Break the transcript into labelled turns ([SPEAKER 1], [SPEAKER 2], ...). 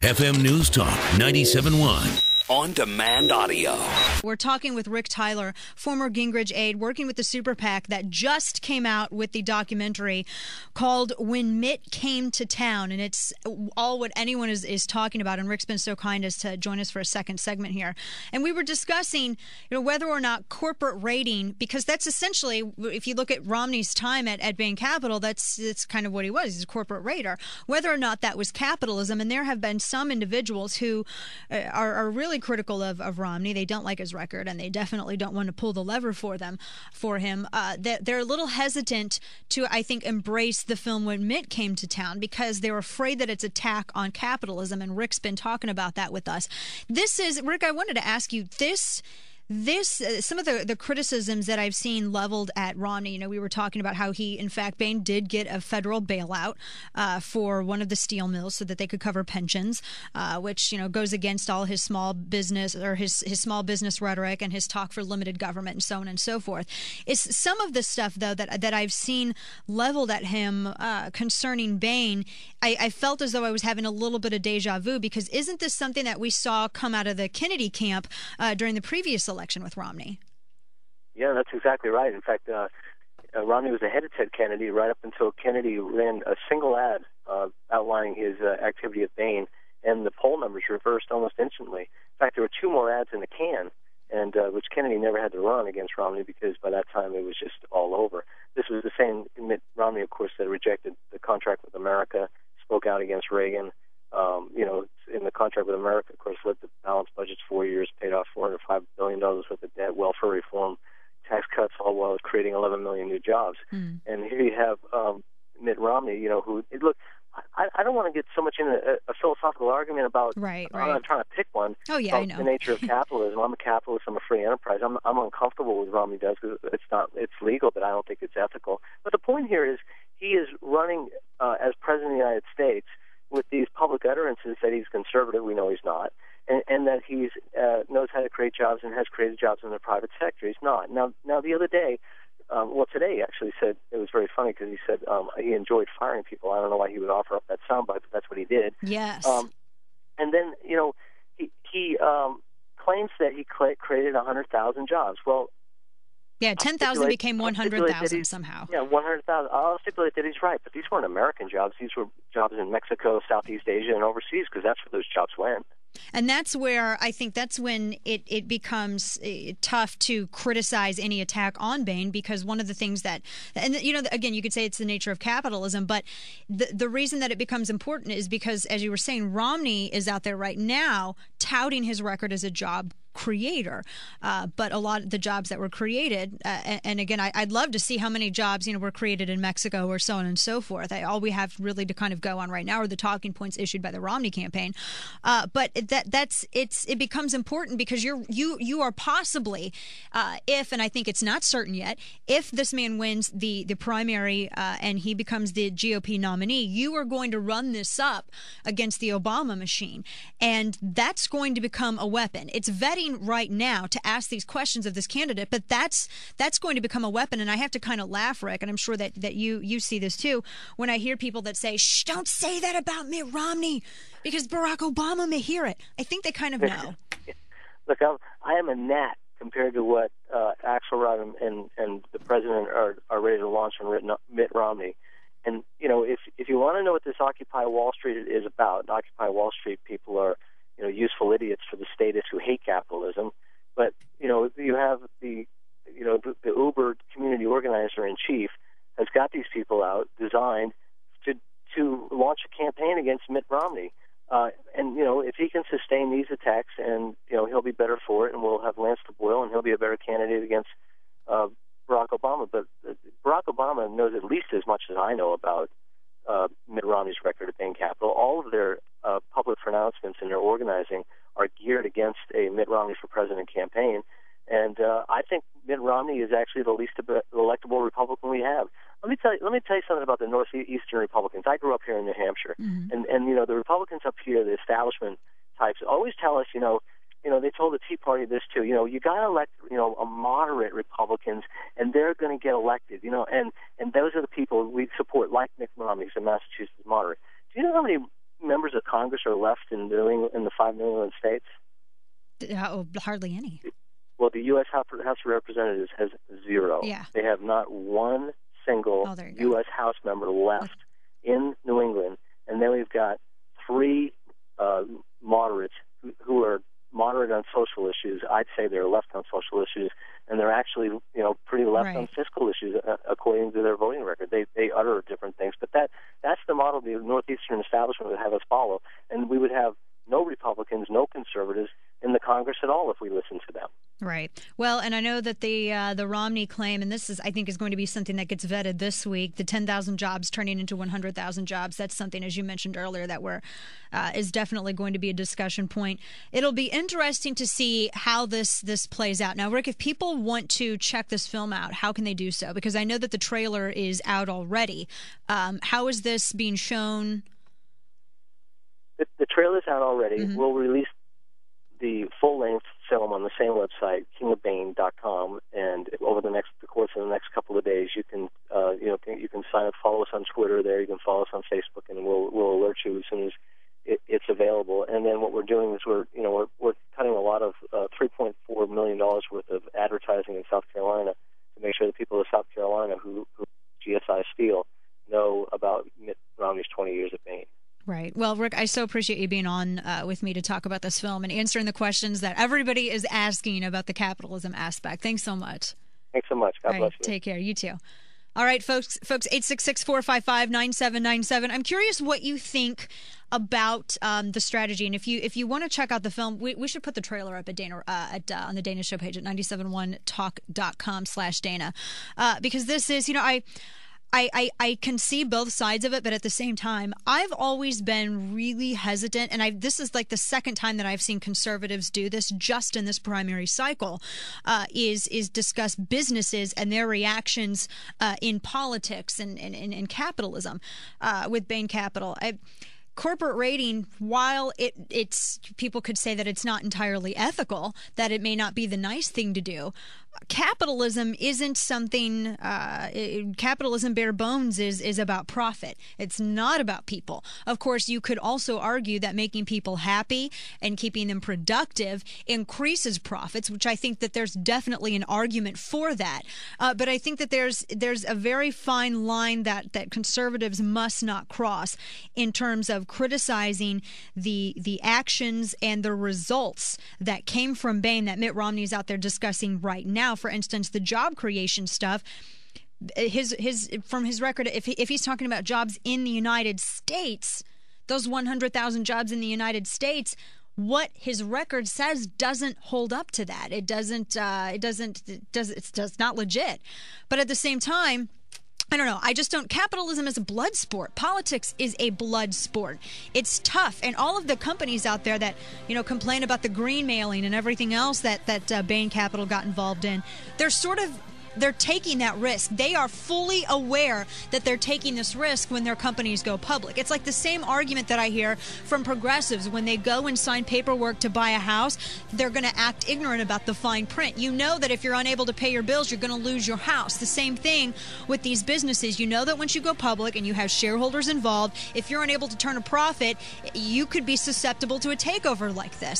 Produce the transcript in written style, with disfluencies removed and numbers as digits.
[SPEAKER 1] FM News Talk 97.1. On-demand audio.
[SPEAKER 2] We're talking with Rick Tyler, former Gingrich aide, working with the super PAC that just came out with the documentary called When Mitt Came to Town. And it's all what anyone is talking about. And Rick's been so kind as to join us for a second segment here. And we were discussing, whether or not corporate raiding, because that's essentially, if you look at Romney's time at Bain Capital, that's kind of what he was. He's a corporate raider. Whether or not that was capitalism. And there have been some individuals who are really critical of Romney. They don't like his record, and they definitely don't want to pull the lever for him. They're a little hesitant to, I think, embrace the film When Mitt Came to Town because they're afraid that it's an attack on capitalism, and Rick's been talking about that with us. Rick, I wanted to ask you this. Some of the criticisms that I've seen leveled at Romney, we were talking about how he, in fact, Bain did get a federal bailout for one of the steel mills so that they could cover pensions, which, goes against all his small business or his small business rhetoric and his talk for limited government and so on and so forth. It's some of the stuff, though, that I've seen leveled at him concerning Bain. I felt as though I was having a little bit of deja vu because isn't this something that we saw come out of the Kennedy camp during the previous election with Romney?
[SPEAKER 3] Yeah, that's exactly right. In fact, Romney was ahead of Ted Kennedy right up until Kennedy ran a single ad outlining his activity at Bain, and the poll numbers reversed almost instantly. In fact, there were two more ads in the can, and which Kennedy never had to run against Romney because by that time it was just all over. This was the same Mitt Romney, of course, that rejected the contract with America, spoke out against Reagan. In the contract with America, of course, led to balanced budgets 4 years, paid off $405 billion worth of debt, welfare reform, tax cuts, all while creating 11 million new jobs. And here you have Mitt Romney, look, I don't want to get so much into a philosophical argument about,
[SPEAKER 2] right.
[SPEAKER 3] I'm trying to pick one,
[SPEAKER 2] I know.
[SPEAKER 3] The nature of capitalism. I'm a capitalist, I'm a free enterprise. I'm uncomfortable with what Romney does because it's legal, but I don't think it's ethical. But the point here is he is running as President of the United States with these public utterances that he's conservative. We know he's not, and that he knows how to create jobs and has created jobs in the private sector. He's not. Now the other day, today he actually said, it was very funny because he said he enjoyed firing people. I don't know why he would offer up that soundbite, but that's what he did.
[SPEAKER 2] Yes.
[SPEAKER 3] And then, he claims that he created 100,000 jobs. Well,
[SPEAKER 2] yeah, 10,000 became 100,000 somehow.
[SPEAKER 3] Yeah, 100,000. I'll stipulate that he's right, but these weren't American jobs. These were jobs in Mexico, Southeast Asia, and overseas because that's where those jobs went.
[SPEAKER 2] And that's where I think that's when it becomes tough to criticize any attack on Bain because one of the things that, and again, you could say it's the nature of capitalism, but the reason that it becomes important is because, as you were saying, Romney is out there right now touting his record as a job creator, but a lot of the jobs that were created, and again, I'd love to see how many jobs were created in Mexico or so on and so forth. All we have really to kind of go on right now are the talking points issued by the Romney campaign. But it becomes important because you are possibly, if, and I think it's not certain yet, if this man wins the primary and he becomes the GOP nominee, you are going to run this up against the Obama machine, and that's going to become a weapon. It's vetting right now to ask these questions of this candidate, but that's going to become a weapon. And I have to kind of laugh, Rick, and I'm sure that you see this too, when I hear people that say, shh, don't say that about Mitt Romney because Barack Obama may hear it. I think they kind of know.
[SPEAKER 3] Look, I am a gnat compared to what Axelrod and the president are ready to launch on Mitt Romney. And, if you want to know what this Occupy Wall Street is about, Occupy Wall Street people are useful idiots for the statists who hate capitalism. But, you have the Uber community organizer in chief has got these people out designed to launch a campaign against Mitt Romney. And, if he can sustain these attacks and, he'll be better for it and we'll have Lance DeBoyle and he'll be a better candidate against Barack Obama. But Barack Obama knows at least as much as I know about Mitt Romney's record at Bain Capital. All of their public pronouncements and their organizing are geared against a Mitt Romney for president campaign. And I think Mitt Romney is actually the least electable Republican we have. Let me tell you something about the Northeastern Republicans. I grew up here in New Hampshire, and the Republicans up here, the establishment types, always tell us, they told the Tea Party this too. You got to elect, a moderate Republicans, and they're going to get elected. And those are the people we support, like Mitt Romney, who's a Massachusetts moderate. Do you know how many members of Congress are left in the 5 New England states?
[SPEAKER 2] Hardly any.
[SPEAKER 3] Well, the U.S. House of Representatives has 0.
[SPEAKER 2] Yeah.
[SPEAKER 3] They have not one single U.S. House member left in New England, and then we've got 3 moderates who are moderate on social issues. I'd say they're left on social issues, and they're actually, pretty left on fiscal issues according to their voting record. They utter different things, but that's the model the Northeastern establishment would have us follow, and we would have no Republicans, no conservatives in the Congress at all if we listen to them.
[SPEAKER 2] Right. Well, and I know that the Romney claim, and this I think is going to be something that gets vetted this week, the 10,000 jobs turning into 100,000 jobs. That's something, as you mentioned earlier, that is definitely going to be a discussion point. It'll be interesting to see how this plays out. Now, Rick, if people want to check this film out, how can they do so? Because I know that the trailer is out already. How is this being shown?
[SPEAKER 3] The trailer's out already.
[SPEAKER 2] Mm-hmm.
[SPEAKER 3] We'll release the full-length film on the same website, kingofbain.com, and over the course of the next couple of days, you can sign up, follow us on Twitter there. You can follow us on Facebook, and we'll alert you as soon as it's available. And then what we're doing is we're cutting a lot of $3.4 million worth of advertising in South Carolina to make sure that people of South Carolina who GSI Steel know about Mitt Romney's 20 years at Bain.
[SPEAKER 2] Right. Well, Rick, I so appreciate you being on with me to talk about this film and answering the questions that everybody is asking about the capitalism aspect. Thanks so much.
[SPEAKER 3] Thanks so much. God bless you.
[SPEAKER 2] Take care. You too. All right, folks, 866-455-9797. I'm curious what you think about the strategy. And if you want to check out the film, we should put the trailer up at on the Dana Show page at 971talk.com/Dana. Because this is, I can see both sides of it, but at the same time, I've always been really hesitant, and this is like the second time that I've seen conservatives do this just in this primary cycle, is discuss businesses and their reactions in politics and capitalism with Bain Capital. Corporate rating, while it's people could say that it's not entirely ethical, that it may not be the nice thing to do, capitalism isn't something. Capitalism, bare bones, is about profit. It's not about people. Of course, you could also argue that making people happy and keeping them productive increases profits, which I think that there's definitely an argument for that. But I think that there's a very fine line that conservatives must not cross in terms of criticizing the actions and the results that came from Bain that Mitt Romney is out there discussing right now. For instance, the job creation stuff. From his record, if he's talking about jobs in the United States, those 100,000 jobs in the United States, what his record says doesn't hold up to that. It's not legit. But at the same time, I don't know. I just don't. Capitalism is a blood sport. Politics is a blood sport. It's tough. And all of the companies out there that, complain about the green mailing and everything else that Bain Capital got involved in, they're taking that risk. They are fully aware that they're taking this risk when their companies go public. It's like the same argument that I hear from progressives when they go and sign paperwork to buy a house. They're going to act ignorant about the fine print. You know that if you're unable to pay your bills, you're going to lose your house. The same thing with these businesses. You know that once you go public and you have shareholders involved, if you're unable to turn a profit, you could be susceptible to a takeover like this.